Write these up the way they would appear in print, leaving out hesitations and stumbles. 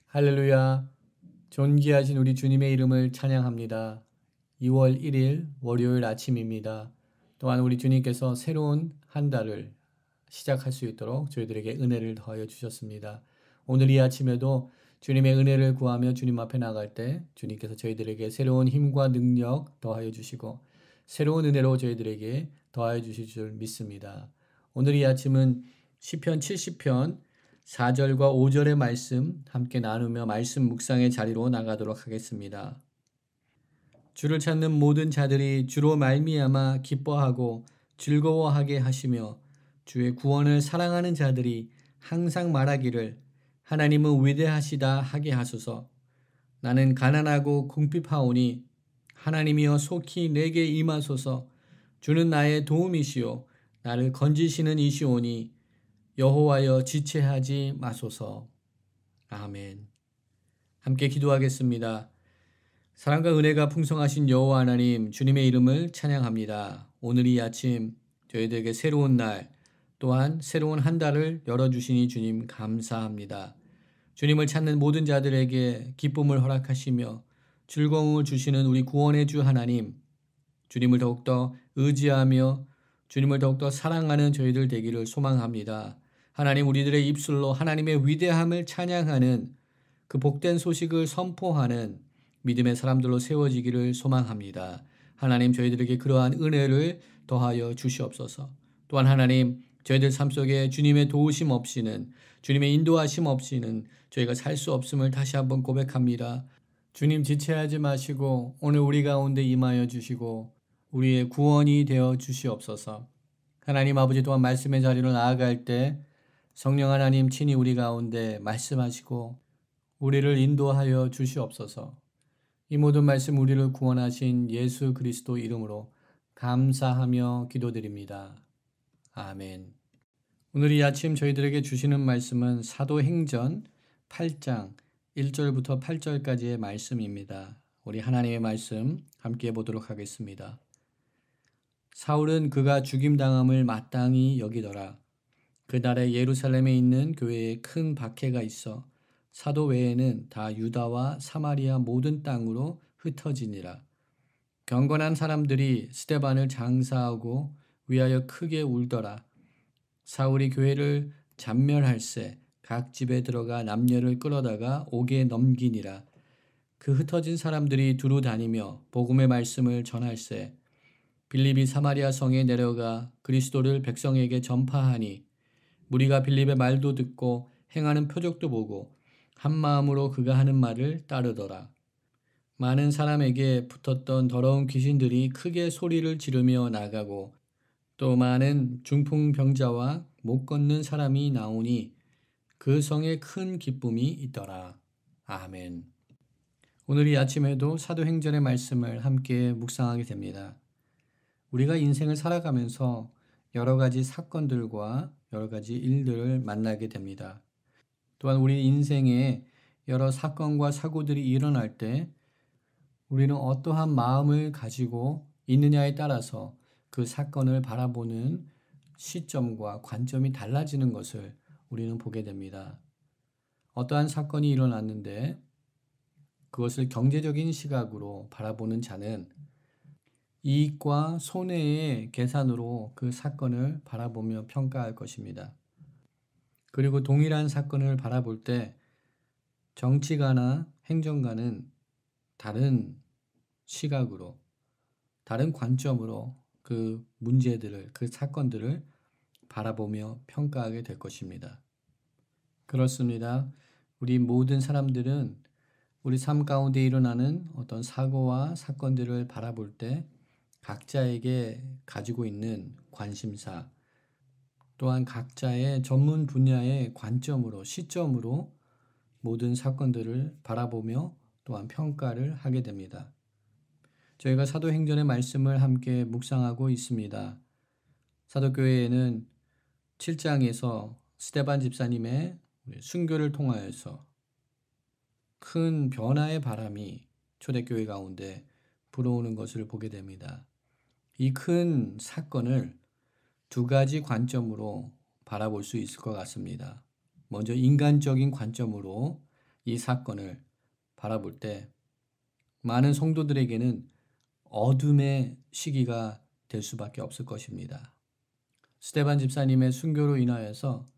할렐루야. 존귀하신 우리 주님의 이름을 찬양합니다. 2월 1일 월요일 아침입니다. 또한 우리 주님께서 새로운 한 달을 시작할 수 있도록 저희들에게 은혜를 더하여 주셨습니다. 오늘 이 아침에도 주님의 은혜를 구하며 주님 앞에 나갈 때 주님께서 저희들에게 새로운 힘과 능력 더하여 주시고 새로운 은혜로 저희들에게 더하여 주실 줄 믿습니다. 오늘 이 아침은 시편 70편 4절과 5절의 말씀 함께 나누며 말씀 묵상의 자리로 나가도록 하겠습니다. 주를 찾는 모든 자들이 주로 말미암아 기뻐하고 즐거워하게 하시며 주의 구원을 사랑하는 자들이 항상 말하기를 하나님은 위대하시다 하게 하소서. 나는 가난하고 궁핍하오니 하나님이여 속히 내게 임하소서. 주는 나의 도움이시요 나를 건지시는 이시오니 여호와여 지체하지 마소서. 아멘. 함께 기도하겠습니다. 사랑과 은혜가 풍성하신 여호와 하나님, 주님의 이름을 찬양합니다. 오늘 이 아침 저희들에게 새로운 날, 또한 새로운 한 달을 열어주시니 주님 감사합니다. 주님을 찾는 모든 자들에게 기쁨을 허락하시며 즐거움을 주시는 우리 구원의 주 하나님, 주님을 더욱더 의지하며 주님을 더욱더 사랑하는 저희들 되기를 소망합니다. 하나님, 우리들의 입술로 하나님의 위대함을 찬양하는 그 복된 소식을 선포하는 믿음의 사람들로 세워지기를 소망합니다. 하나님, 저희들에게 그러한 은혜를 더하여 주시옵소서. 또한 하나님, 저희들 삶 속에 주님의 도우심 없이는, 주님의 인도하심 없이는 저희가 살 수 없음을 다시 한번 고백합니다. 주님 지체하지 마시고 오늘 우리 가운데 임하여 주시고 우리의 구원이 되어 주시옵소서. 하나님 아버지, 또한 말씀의 자리로 나아갈 때 성령 하나님 친히 우리 가운데 말씀하시고 우리를 인도하여 주시옵소서. 이 모든 말씀 우리를 구원하신 예수 그리스도 이름으로 감사하며 기도드립니다. 아멘. 오늘 이 아침 저희들에게 주시는 말씀은 사도행전 8장 1절부터 8절까지의 말씀입니다. 우리 하나님의 말씀 함께 보도록 하겠습니다. 사울은 그가 죽임당함을 마땅히 여기더라. 그날에 예루살렘에 있는 교회에 큰 박해가 있어 사도 외에는 다 유다와 사마리아 모든 땅으로 흩어지니라. 경건한 사람들이 스데반을 장사하고 위하여 크게 울더라. 사울이 교회를 잔멸할세 각 집에 들어가 남녀를 끌어다가 옥에 넘기니라. 그 흩어진 사람들이 두루 다니며 복음의 말씀을 전할세 빌립이 사마리아 성에 내려가 그리스도를 백성에게 전파하니 무리가 빌립의 말도 듣고 행하는 표적도 보고 한 마음으로 그가 하는 말을 따르더라. 많은 사람에게 붙었던 더러운 귀신들이 크게 소리를 지르며 나가고 또 많은 중풍병자와 못 걷는 사람이 나오니 그 성에 큰 기쁨이 있더라. 아멘. 오늘 이 아침에도 사도행전의 말씀을 함께 묵상하게 됩니다. 우리가 인생을 살아가면서 여러 가지 사건들과 여러 가지 일들을 만나게 됩니다. 또한 우리 인생에 여러 사건과 사고들이 일어날 때 우리는 어떠한 마음을 가지고 있느냐에 따라서 그 사건을 바라보는 시점과 관점이 달라지는 것을 우리는 보게 됩니다. 어떠한 사건이 일어났는데 그것을 경제적인 시각으로 바라보는 자는 이익과 손해의 계산으로 그 사건을 바라보며 평가할 것입니다. 그리고 동일한 사건을 바라볼 때 정치가나 행정가는 다른 시각으로, 다른 관점으로 그 문제들을, 그 사건들을 바라보며 평가하게 될 것입니다. 그렇습니다. 우리 모든 사람들은 우리 삶 가운데 일어나는 어떤 사고와 사건들을 바라볼 때 각자에게 가지고 있는 관심사, 또한 각자의 전문 분야의 관점으로, 시점으로 모든 사건들을 바라보며 또한 평가를 하게 됩니다. 저희가 사도행전의 말씀을 함께 묵상하고 있습니다. 사도교회에는 7장에서 스데반 집사님의 순교를 통하여서 큰 변화의 바람이 초대교회 가운데 불어오는 것을 보게 됩니다. 이 큰 사건을 두 가지 관점으로 바라볼 수 있을 것 같습니다. 먼저 인간적인 관점으로 이 사건을 바라볼 때 많은 성도들에게는 어둠의 시기가 될 수밖에 없을 것입니다. 스데반 집사님의 순교로 인하여서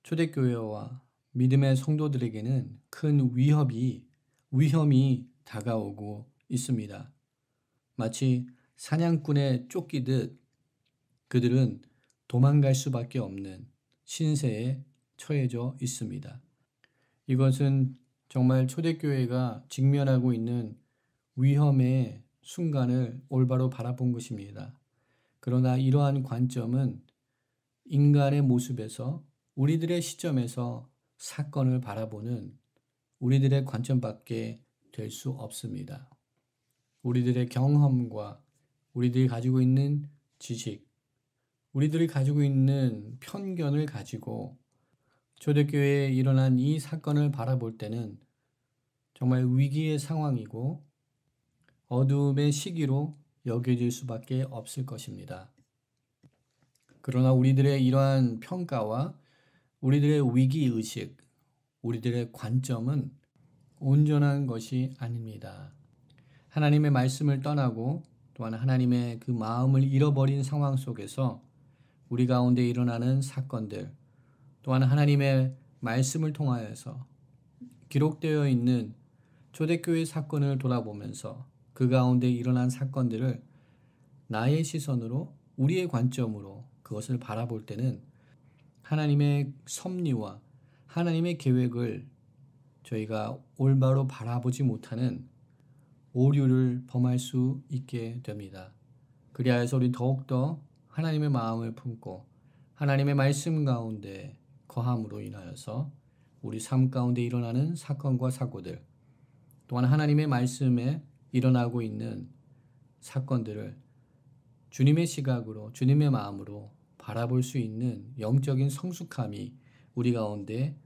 초대교회와 믿음의 성도들에게는 큰 위험이 다가오고 있습니다. 마치 사냥꾼에 쫓기듯 그들은 도망갈 수밖에 없는 신세에 처해져 있습니다. 이것은 정말 초대교회가 직면하고 있는 위험의 순간을 올바로 바라본 것입니다. 그러나 이러한 관점은 인간의 모습에서 우리들의 시점에서 사건을 바라보는 우리들의 관점밖에 될 수 없습니다. 우리들의 경험과 우리들이 가지고 있는 지식, 우리들이 가지고 있는 편견을 가지고 초대교회에 일어난 이 사건을 바라볼 때는 정말 위기의 상황이고 어두움의 시기로 여겨질 수밖에 없을 것입니다. 그러나 우리들의 이러한 평가와 우리들의 위기의식, 우리들의 관점은 온전한 것이 아닙니다. 하나님의 말씀을 떠나고 또한 하나님의 그 마음을 잃어버린 상황 속에서 우리 가운데 일어나는 사건들, 또한 하나님의 말씀을 통하여서 기록되어 있는 초대교회 사건을 돌아보면서 그 가운데 일어난 사건들을 나의 시선으로 우리의 관점으로 그것을 바라볼 때는 하나님의 섭리와 하나님의 계획을 저희가 올바로 바라보지 못하는 오류를 범할 수 있게 됩니다. 그리하여서 우리 더욱더 하나님의 마음을 품고 하나님의 말씀 가운데 거함으로 인하여서 우리 삶 가운데 일어나는 사건과 사고들, 또한 하나님의 말씀에 일어나고 있는 사건들을 주님의 시각으로, 주님의 마음으로 바라볼 수 있는 영적인 성숙함이 우리 가운데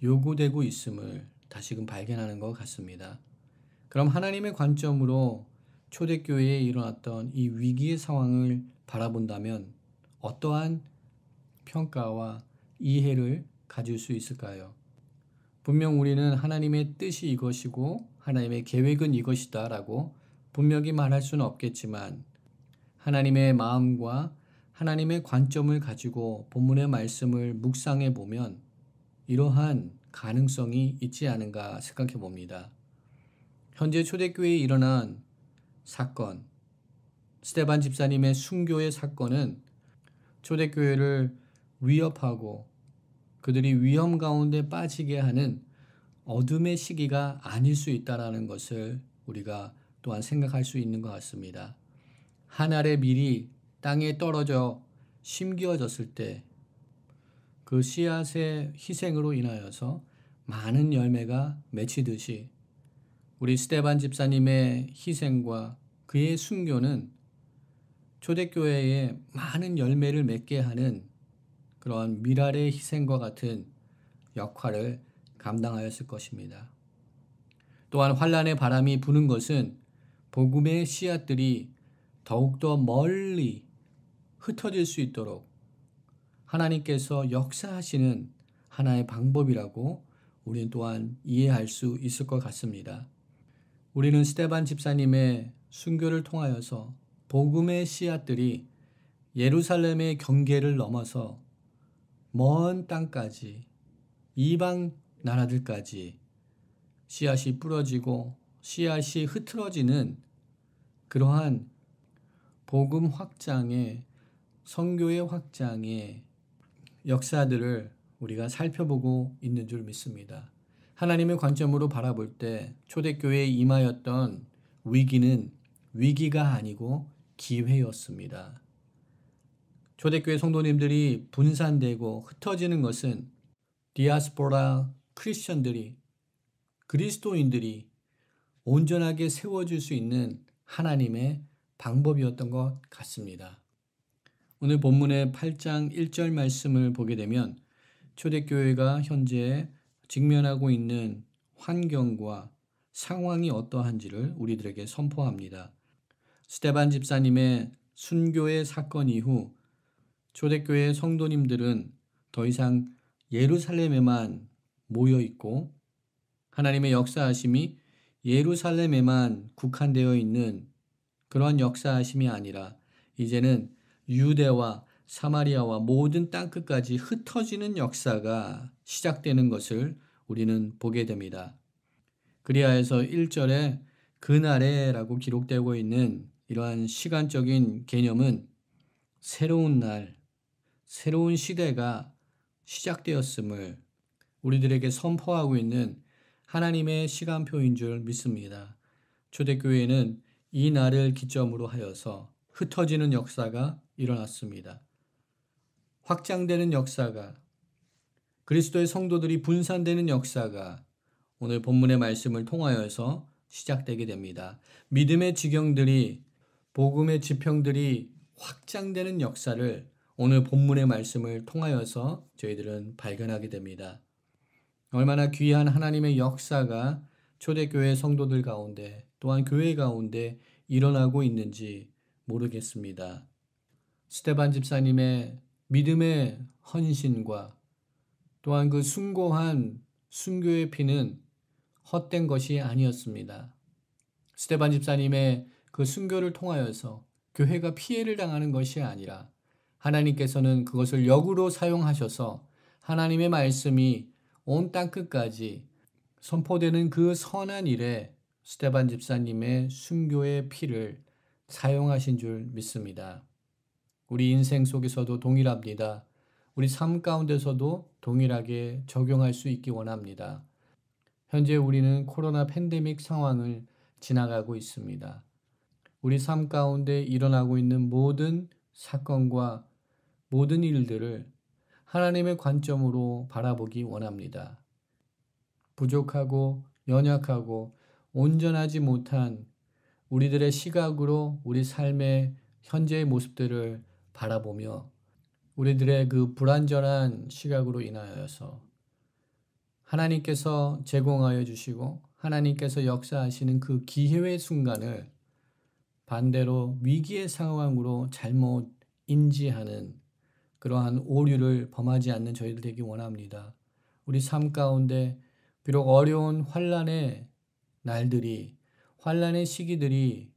요구되고 있음을 다시금 발견하는 것 같습니다. 그럼 하나님의 관점으로 초대교회에 일어났던 이 위기의 상황을 바라본다면 어떠한 평가와 이해를 가질 수 있을까요? 분명 우리는 하나님의 뜻이 이것이고 하나님의 계획은 이것이다 라고 분명히 말할 수는 없겠지만 하나님의 마음과 하나님의 관점을 가지고 본문의 말씀을 묵상해 보면 이러한 가능성이 있지 않은가 생각해 봅니다. 현재 초대교회에 일어난 사건, 스데반 집사님의 순교의 사건은 초대교회를 위협하고 그들이 위험 가운데 빠지게 하는 어둠의 시기가 아닐 수 있다는 것을 우리가 또한 생각할 수 있는 것 같습니다. 한 알의 밀이 땅에 떨어져 심기어졌을 때 그 씨앗의 희생으로 인하여서 많은 열매가 맺히듯이 우리 스데반 집사님의 희생과 그의 순교는 초대교회에 많은 열매를 맺게 하는 그러한 밀알의 희생과 같은 역할을 감당하였을 것입니다. 또한 환란의 바람이 부는 것은 복음의 씨앗들이 더욱더 멀리 흩어질 수 있도록 하나님께서 역사하시는 하나의 방법이라고 우리는 또한 이해할 수 있을 것 같습니다. 우리는 스데반 집사님의 순교를 통하여서 복음의 씨앗들이 예루살렘의 경계를 넘어서 먼 땅까지 이방 나라들까지 씨앗이 뿌려지고 씨앗이 흐트러지는 그러한 복음 확장의 선교의 확장의 역사들을 우리가 살펴보고 있는 줄 믿습니다. 하나님의 관점으로 바라볼 때 초대교회에 임하였던 위기는 위기가 아니고 기회였습니다. 초대교회 성도님들이 분산되고 흩어지는 것은 디아스포라 크리스천들이 그리스도인들이 온전하게 세워질 수 있는 하나님의 방법이었던 것 같습니다. 오늘 본문의 8장 1절 말씀을 보게 되면 초대교회가 현재 직면하고 있는 환경과 상황이 어떠한지를 우리들에게 선포합니다. 스데반 집사님의 순교의 사건 이후 초대교회 성도님들은 더 이상 예루살렘에만 모여 있고 하나님의 역사하심이 예루살렘에만 국한되어 있는 그러한 역사하심이 아니라 이제는 유대와 사마리아와 모든 땅끝까지 흩어지는 역사가 시작되는 것을 우리는 보게 됩니다. 그리하여서 1절에 그날에라고 기록되고 있는 이러한 시간적인 개념은 새로운 날, 새로운 시대가 시작되었음을 우리들에게 선포하고 있는 하나님의 시간표인 줄 믿습니다. 초대교회는 이 날을 기점으로 하여서 흩어지는 역사가 일어났습니다. 확장되는 역사가, 그리스도의 성도들이 분산되는 역사가 오늘 본문의 말씀을 통하여서 시작되게 됩니다. 믿음의 지경들이, 복음의 지평들이 확장되는 역사를 오늘 본문의 말씀을 통하여서 저희들은 발견하게 됩니다. 얼마나 귀한 하나님의 역사가 초대교회 성도들 가운데 또한 교회 가운데 일어나고 있는지 모르겠습니다. 스테반 집사님의 믿음의 헌신과 또한 그 숭고한 순교의 피는 헛된 것이 아니었습니다. 스테반 집사님의 그 순교를 통하여서 교회가 피해를 당하는 것이 아니라 하나님께서는 그것을 역으로 사용하셔서 하나님의 말씀이 온 땅끝까지 선포되는 그 선한 일에 스테반 집사님의 순교의 피를 사용하신 줄 믿습니다. 우리 인생 속에서도 동일합니다. 우리 삶 가운데서도 동일하게 적용할 수 있기 원합니다. 현재 우리는 코로나 팬데믹 상황을 지나가고 있습니다. 우리 삶 가운데 일어나고 있는 모든 사건과 모든 일들을 하나님의 관점으로 바라보기 원합니다. 부족하고 연약하고 온전하지 못한 우리들의 시각으로 우리 삶의 현재의 모습들을 바라보며 우리들의 그 불완전한 시각으로 인하여서 하나님께서 제공하여 주시고 하나님께서 역사하시는 그 기회의 순간을 반대로 위기의 상황으로 잘못 인지하는 그러한 오류를 범하지 않는 저희들 되기 원합니다. 우리 삶 가운데 비록 어려운 환난의 날들이, 환난의 시기들이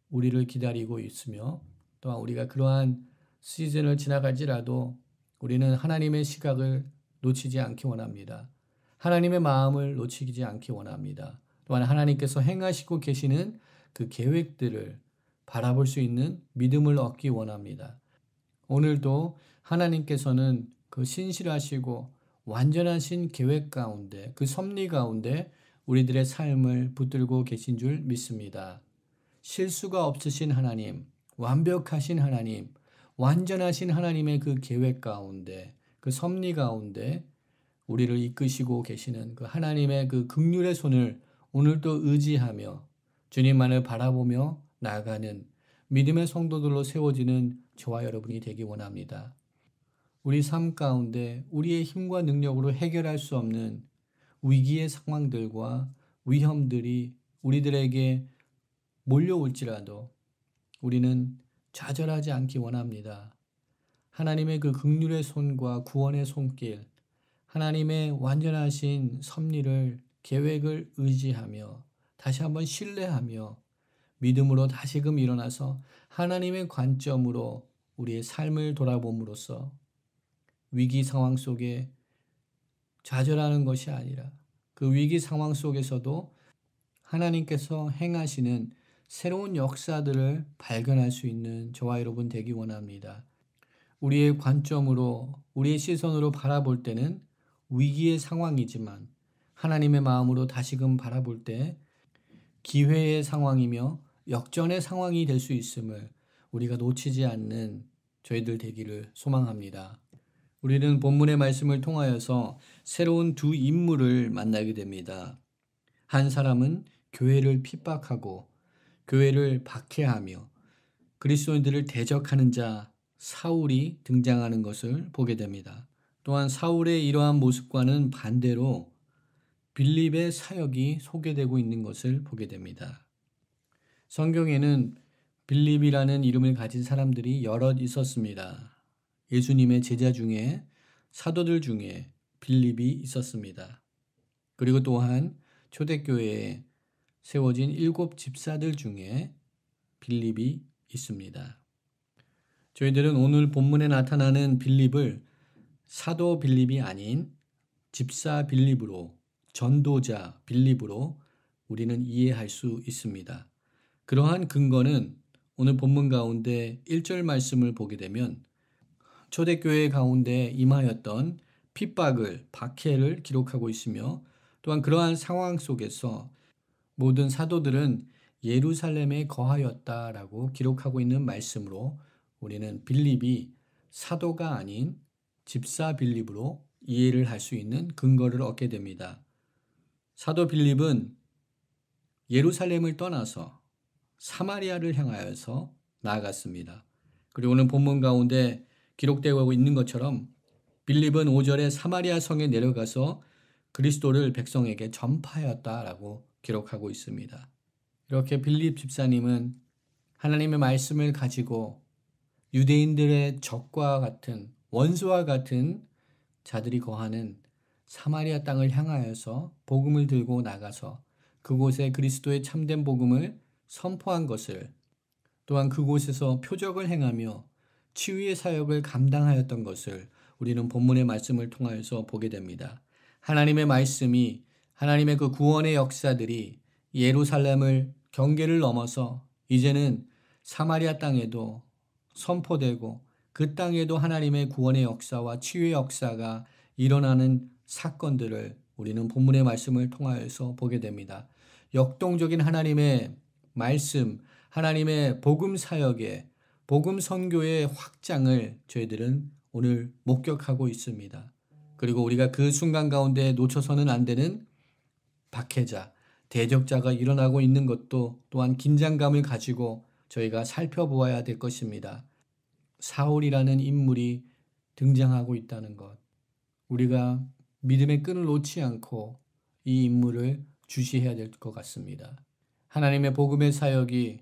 우리를 기다리고 있으며 또한 우리가 그러한 시즌을 지나갈지라도 우리는 하나님의 시각을 놓치지 않기 원합니다. 하나님의 마음을 놓치지 않기 원합니다. 또한 하나님께서 행하시고 계시는 그 계획들을 바라볼 수 있는 믿음을 얻기 원합니다. 오늘도 하나님께서는 그 신실하시고 완전하신 계획 가운데, 그 섭리 가운데 우리들의 삶을 붙들고 계신 줄 믿습니다. 실수가 없으신 하나님, 완벽하신 하나님, 완전하신 하나님의 그 계획 가운데, 그 섭리 가운데 우리를 이끄시고 계시는 그 하나님의 그 긍휼의 손을 오늘도 의지하며 주님만을 바라보며 나아가는 믿음의 성도들로 세워지는 저와 여러분이 되기 원합니다. 우리 삶 가운데 우리의 힘과 능력으로 해결할 수 없는 위기의 상황들과 위험들이 우리들에게 몰려올지라도 우리는 좌절하지 않기 원합니다. 하나님의 그 긍휼의 손과 구원의 손길, 하나님의 완전하신 섭리를, 계획을 의지하며 다시 한번 신뢰하며 믿음으로 다시금 일어나서 하나님의 관점으로 우리의 삶을 돌아봄으로써 위기 상황 속에 좌절하는 것이 아니라 그 위기 상황 속에서도 하나님께서 행하시는 새로운 역사들을 발견할 수 있는 저와 여러분 되기 원합니다. 우리의 관점으로, 우리의 시선으로 바라볼 때는 위기의 상황이지만 하나님의 마음으로 다시금 바라볼 때 기회의 상황이며 역전의 상황이 될 수 있음을 우리가 놓치지 않는 저희들 되기를 소망합니다. 우리는 본문의 말씀을 통하여서 새로운 두 인물을 만나게 됩니다. 한 사람은 교회를 핍박하고 교회를 박해하며 그리스도인들을 대적하는 자 사울이 등장하는 것을 보게 됩니다. 또한 사울의 이러한 모습과는 반대로 빌립의 사역이 소개되고 있는 것을 보게 됩니다. 성경에는 빌립이라는 이름을 가진 사람들이 여럿 있었습니다. 예수님의 제자 중에 사도들 중에 빌립이 있었습니다. 그리고 또한 초대교회에 세워진 7 집사들 중에 빌립이 있습니다. 저희들은 오늘 본문에 나타나는 빌립을 사도 빌립이 아닌 집사 빌립으로, 전도자 빌립으로 우리는 이해할 수 있습니다. 그러한 근거는 오늘 본문 가운데 1절 말씀을 보게 되면 초대교회 가운데 임하였던 핍박을, 박해를 기록하고 있으며, 또한 그러한 상황 속에서 모든 사도들은 예루살렘에 거하였다라고 기록하고 있는 말씀으로 우리는 빌립이 사도가 아닌 집사 빌립으로 이해를 할 수 있는 근거를 얻게 됩니다. 사도 빌립은 예루살렘을 떠나서 사마리아를 향하여서 나아갔습니다. 그리고 오늘 본문 가운데 기록되고 있는 것처럼 빌립은 5절에 사마리아 성에 내려가서 그리스도를 백성에게 전파하였다라고 기록하고 있습니다. 이렇게 빌립 집사님은 하나님의 말씀을 가지고 유대인들의 적과 같은, 원수와 같은 자들이 거하는 사마리아 땅을 향하여서 복음을 들고 나가서 그곳에 그리스도의 참된 복음을 선포한 것을, 또한 그곳에서 표적을 행하며 치유의 사역을 감당하였던 것을 우리는 본문의 말씀을 통하여서 보게 됩니다. 하나님의 말씀이, 하나님의 그 구원의 역사들이 예루살렘을, 경계를 넘어서 이제는 사마리아 땅에도 선포되고 그 땅에도 하나님의 구원의 역사와 치유의 역사가 일어나는 사건들을 우리는 본문의 말씀을 통하여서 보게 됩니다. 역동적인 하나님의 말씀, 하나님의 복음 사역의, 복음 선교의 확장을 저희들은 오늘 목격하고 있습니다. 그리고 우리가 그 순간 가운데 놓쳐서는 안 되는 박해자, 대적자가 일어나고 있는 것도 또한 긴장감을 가지고 저희가 살펴보아야 될 것입니다. 사울이라는 인물이 등장하고 있다는 것. 우리가 믿음의 끈을 놓지 않고 이 인물을 주시해야 될 것 같습니다. 하나님의 복음의 사역이,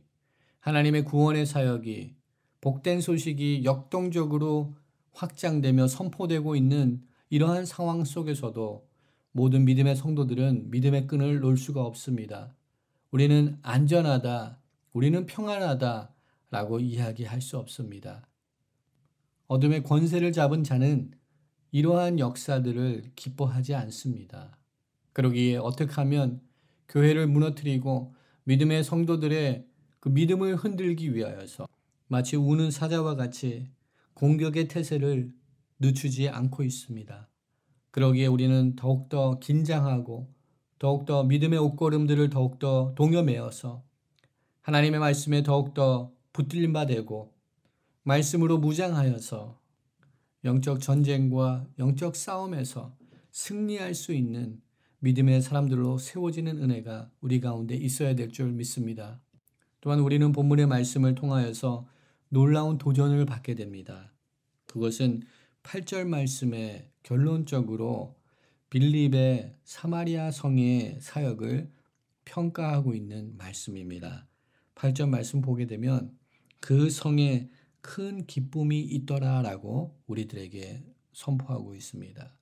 하나님의 구원의 사역이, 복된 소식이 역동적으로 확장되며 선포되고 있는 이러한 상황 속에서도 모든 믿음의 성도들은 믿음의 끈을 놓을 수가 없습니다. 우리는 안전하다, 우리는 평안하다 라고 이야기할 수 없습니다. 어둠의 권세를 잡은 자는 이러한 역사들을 기뻐하지 않습니다. 그러기에 어떻게 하면 교회를 무너뜨리고 믿음의 성도들의 그 믿음을 흔들기 위하여서 마치 우는 사자와 같이 공격의 태세를 늦추지 않고 있습니다. 그러기에 우리는 더욱더 긴장하고 더욱더 믿음의 옷걸음들을 더욱더 동여매어서 하나님의 말씀에 더욱더 붙들림 바 되고 말씀으로 무장하여서 영적 전쟁과 영적 싸움에서 승리할 수 있는 믿음의 사람들로 세워지는 은혜가 우리 가운데 있어야 될 줄 믿습니다. 또한 우리는 본문의 말씀을 통하여서 놀라운 도전을 받게 됩니다. 그것은 8절 말씀에 결론적으로 빌립의 사마리아 성의 사역을 평가하고 있는 말씀입니다. 8절 말씀 보게 되면 그 성에 큰 기쁨이 있더라라고 우리들에게 선포하고 있습니다.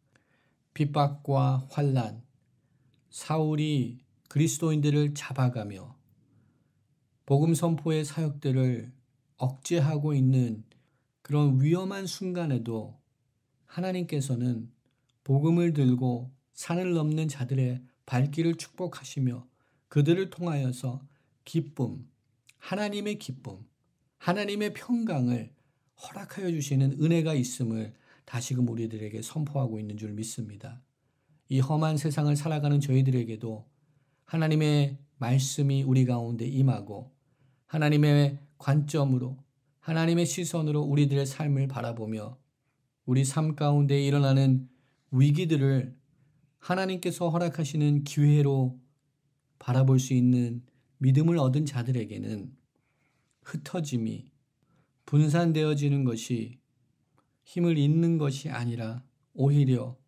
핍박과 환난, 사울이 그리스도인들을 잡아가며 복음 선포의 사역들을 억제하고 있는 그런 위험한 순간에도 하나님께서는 복음을 들고 산을 넘는 자들의 발길을 축복하시며 그들을 통하여서 기쁨, 하나님의 기쁨, 하나님의 평강을 허락하여 주시는 은혜가 있음을 다시금 우리들에게 선포하고 있는 줄 믿습니다. 이 험한 세상을 살아가는 저희들에게도 하나님의 말씀이 우리 가운데 임하고 하나님의 관점으로, 하나님의 시선으로 우리들의 삶을 바라보며 우리 삶 가운데 일어나는 위기들을 하나님께서 허락하시는 기회로 바라볼 수 있는 믿음을 얻은 자들에게는 흩어짐이, 분산되어지는 것이 힘을 잃는 것이 아니라 오히려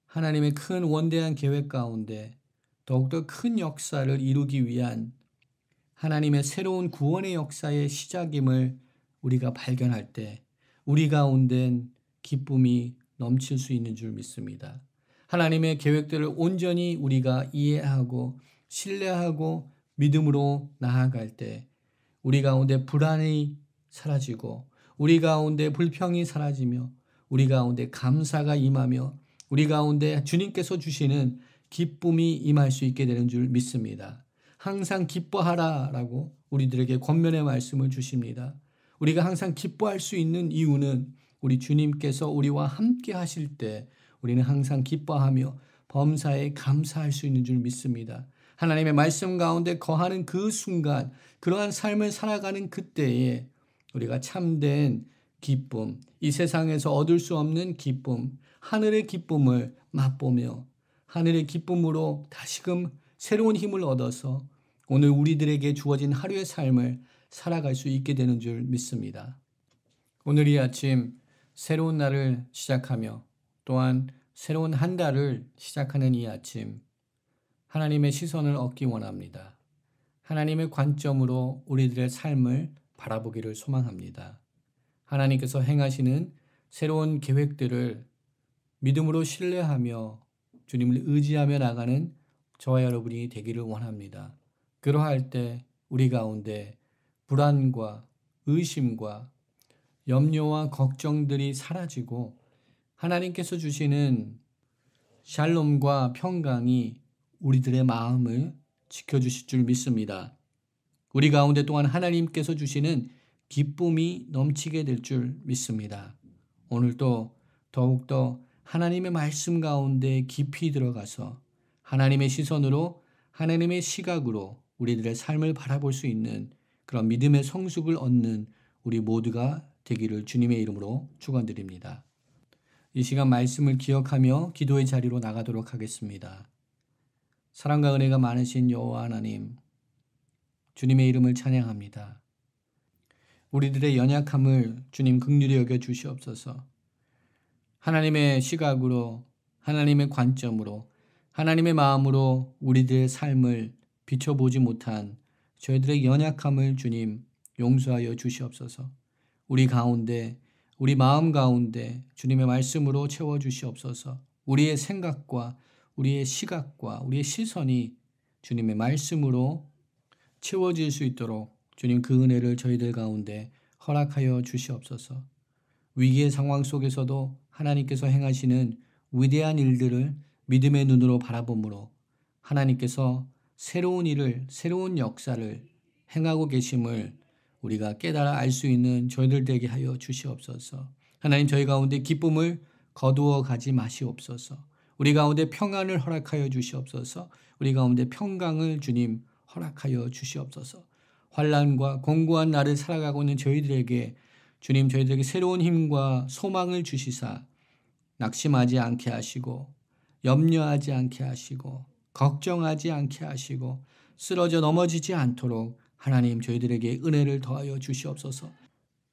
하나님의 큰 원대한 계획 가운데 더욱더 큰 역사를 이루기 위한 하나님의 새로운 구원의 역사의 시작임을 우리가 발견할 때 우리 가운데는 기쁨이 넘칠 수 있는 줄 믿습니다. 하나님의 계획들을 온전히 우리가 이해하고 신뢰하고 믿음으로 나아갈 때 우리 가운데 불안이 사라지고 우리 가운데 불평이 사라지며 우리 가운데 감사가 임하며 우리 가운데 주님께서 주시는 기쁨이 임할 수 있게 되는 줄 믿습니다. 항상 기뻐하라라고 우리들에게 권면의 말씀을 주십니다. 우리가 항상 기뻐할 수 있는 이유는 우리 주님께서 우리와 함께 하실 때 우리는 항상 기뻐하며 범사에 감사할 수 있는 줄 믿습니다. 하나님의 말씀 가운데 거하는 그 순간, 그러한 삶을 살아가는 그때에 우리가 참된 기쁨, 이 세상에서 얻을 수 없는 기쁨, 하늘의 기쁨을 맛보며 하늘의 기쁨으로 다시금 새로운 힘을 얻어서 오늘 우리들에게 주어진 하루의 삶을 살아갈 수 있게 되는 줄 믿습니다. 오늘 이 아침 새로운 날을 시작하며 또한 새로운 한 달을 시작하는 이 아침 하나님의 시선을 얻기 원합니다. 하나님의 관점으로 우리들의 삶을 바라보기를 소망합니다. 하나님께서 행하시는 새로운 계획들을 믿음으로 신뢰하며 주님을 의지하며 나가는 저와 여러분이 되기를 원합니다. 그러할 때 우리 가운데 불안과 의심과 염려와 걱정들이 사라지고 하나님께서 주시는 샬롬과 평강이 우리들의 마음을 지켜주실 줄 믿습니다. 우리 가운데 또한 하나님께서 주시는 기쁨이 넘치게 될 줄 믿습니다. 오늘도 더욱더 하나님의 말씀 가운데 깊이 들어가서 하나님의 시선으로 하나님의 시각으로 우리들의 삶을 바라볼 수 있는 그런 믿음의 성숙을 얻는 우리 모두가 되기를 주님의 이름으로 축원드립니다. 이 시간 말씀을 기억하며 기도의 자리로 나가도록 하겠습니다. 사랑과 은혜가 많으신 여호와 하나님, 주님의 이름을 찬양합니다. 우리들의 연약함을 주님 긍휼히 여겨 주시옵소서. 하나님의 시각으로, 하나님의 관점으로, 하나님의 마음으로 우리들의 삶을 비춰보지 못한 저희들의 연약함을 주님 용서하여 주시옵소서. 우리 가운데, 우리 마음 가운데 주님의 말씀으로 채워주시옵소서. 우리의 생각과 우리의 시각과 우리의 시선이 주님의 말씀으로 채워질 수 있도록 주님 그 은혜를 저희들 가운데 허락하여 주시옵소서. 위기의 상황 속에서도 하나님께서 행하시는 위대한 일들을 믿음의 눈으로 바라보므로 하나님께서 새로운 일을, 새로운 역사를 행하고 계심을 우리가 깨달아 알 수 있는 저희들 되게 하여 주시옵소서. 하나님, 저희 가운데 기쁨을 거두어 가지 마시옵소서. 우리 가운데 평안을 허락하여 주시옵소서. 우리 가운데 평강을 주님 허락하여 주시옵소서. 환난과 공고한 날을 살아가고 있는 저희들에게 주님, 저희들에게 새로운 힘과 소망을 주시사 낙심하지 않게 하시고 염려하지 않게 하시고 걱정하지 않게 하시고 쓰러져 넘어지지 않도록 하나님 저희들에게 은혜를 더하여 주시옵소서.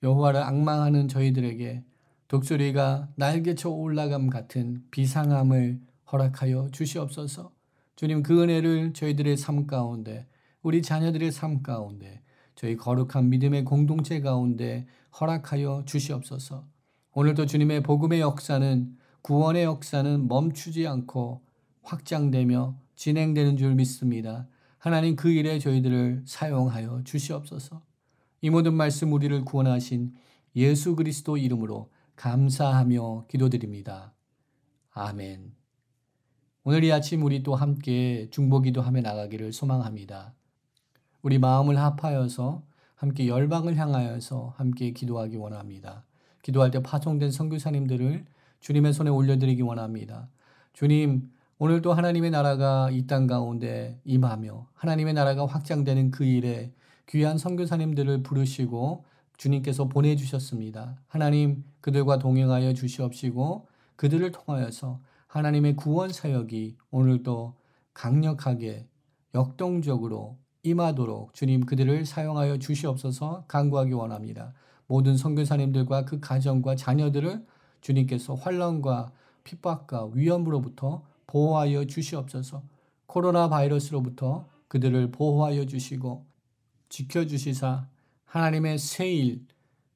여호와를 앙망하는 저희들에게 독수리가 날개쳐 올라감 같은 비상함을 허락하여 주시옵소서. 주님, 그 은혜를 저희들의 삶 가운데, 우리 자녀들의 삶 가운데, 저희 거룩한 믿음의 공동체 가운데 허락하여 주시옵소서. 오늘도 주님의 복음의 역사는, 구원의 역사는 멈추지 않고 확장되며 진행되는 줄 믿습니다. 하나님, 그 일에 저희들을 사용하여 주시옵소서. 이 모든 말씀 우리를 구원하신 예수 그리스도 이름으로 감사하며 기도드립니다. 아멘. 오늘 이 아침 우리 또 함께 중보기도하며 나가기를 소망합니다. 우리 마음을 합하여서 함께 열방을 향하여서 함께 기도하기 원합니다. 기도할 때 파송된 선교사님들을 주님의 손에 올려드리기 원합니다. 주님, 오늘도 하나님의 나라가 이 땅 가운데 임하며 하나님의 나라가 확장되는 그 일에 귀한 선교사님들을 부르시고 주님께서 보내주셨습니다. 하나님, 그들과 동행하여 주시옵시고 그들을 통하여서 하나님의 구원 사역이 오늘도 강력하게 역동적으로 임하도록 주님 그들을 사용하여 주시옵소서 간구하기 원합니다. 모든 선교사님들과 그 가정과 자녀들을 주님께서 환난과 핍박과 위험으로부터 보호하여 주시옵소서. 코로나 바이러스로부터 그들을 보호하여 주시고 지켜주시사 하나님의 새 일,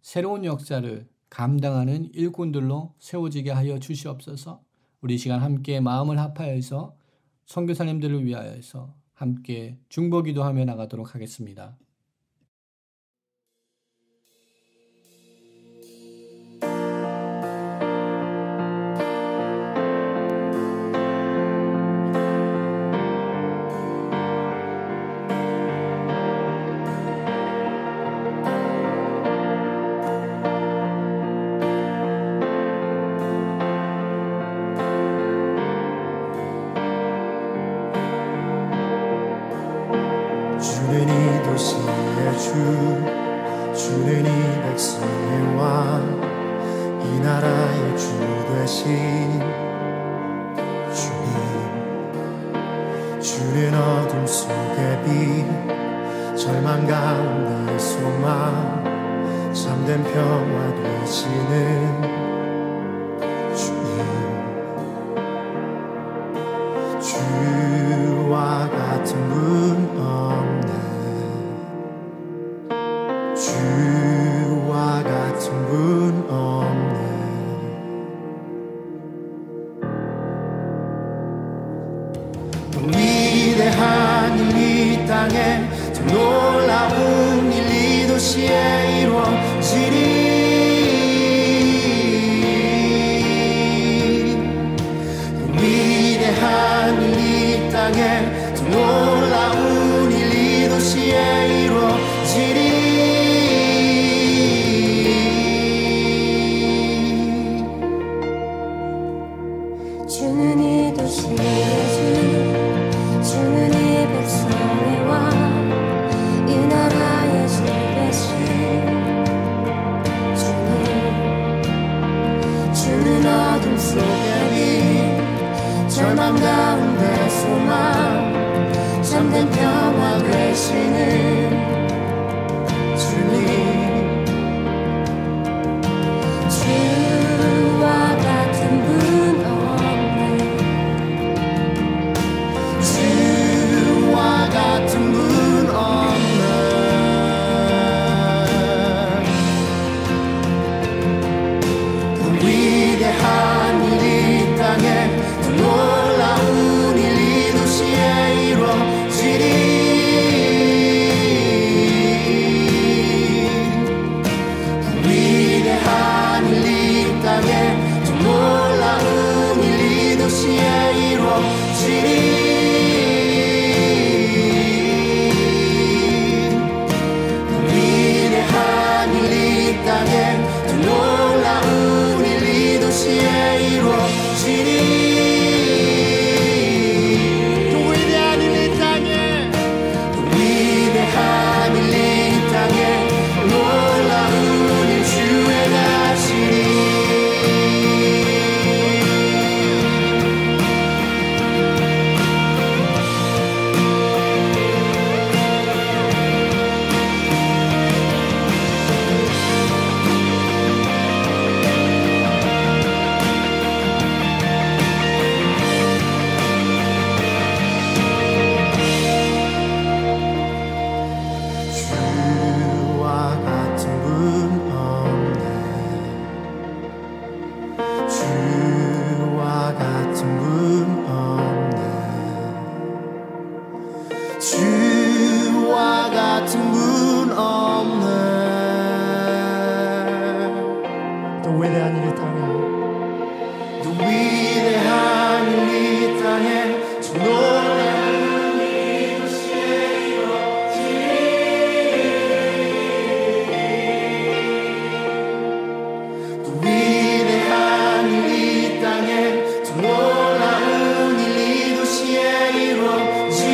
새로운 역사를 감당하는 일꾼들로 세워지게 하여 주시옵소서. 우리 시간 함께 마음을 합하여서 선교사님들을 위하여서 함께 중보기도하며 나가도록 하겠습니다. 주는 이 도시의 주는 이 백성의 왕, 이 나라의 주 되신 주님. 주는 어둠 속의 빛, 절망 가운데 소망, 참된 평화 되시는 주님. 주와 같은 분 없네. 주와 같은 분 없네. 위대한 일 이 땅에 더 놀라운 일 이 도시에 이루어지리. 위대한 일 이 땅에 더 놀라운 일 이 도시에 이루어지리. 주는 이 도시의 주, 주는 이 백성의 왕, 이 나라의 주 되신 주님. 주는 어둠 속의 빛, 절망 가운데 소망, 참된 평화 되시는 주님. 주와 같은 분 없네. 주와 같은 분 없네. 그 위대한 일 이 땅에 더 놀라운 일 이 도시에 이루어지리. 그 위대한 일 이 땅에 더 놀라운 일 이 도시에 이루어지리. 위대한 일 이 땅에 더 놀라운 일 이 도시에 이루어지리. 또 위대한 일 이 땅에, 또 위대한 일 이 땅에 놀라운 일 주에 가시리. 주와 같은 분 없네. 주와 같은 분 없네. 주와 같은 분 없네. 또 위대한 일 이 땅에, 또 위대한 일 이 땅에 저 놀라운 일 도시에 이루어지리. 또 위대한 일 이 땅에 더 놀라운 일 이 도시에 이루어지리.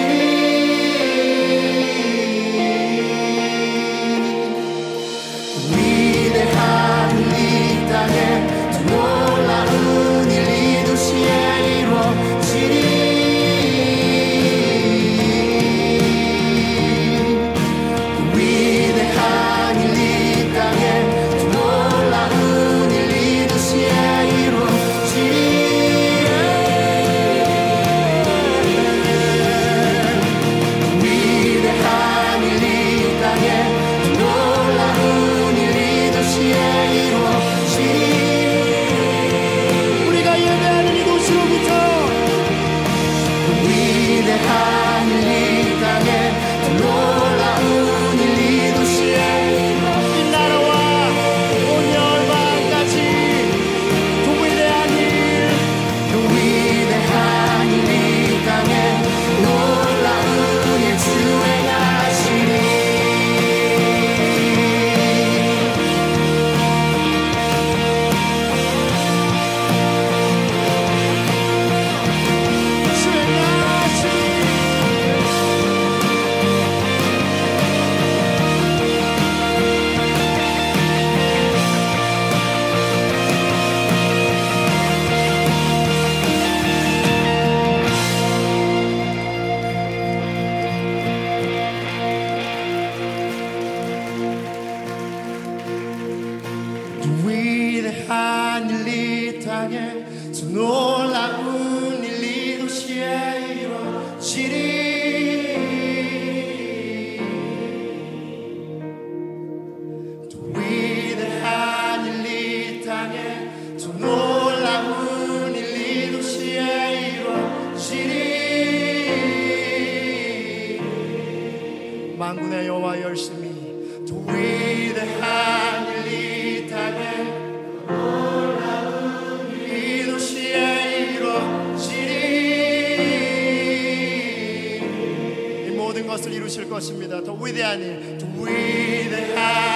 만군의 여호와 열심히 더 위대한 일 이 땅에 놀라운 이 도시에 이루어지리 이 모든 것을 이루실 것입니다. 더 위대한 일, 더 위대한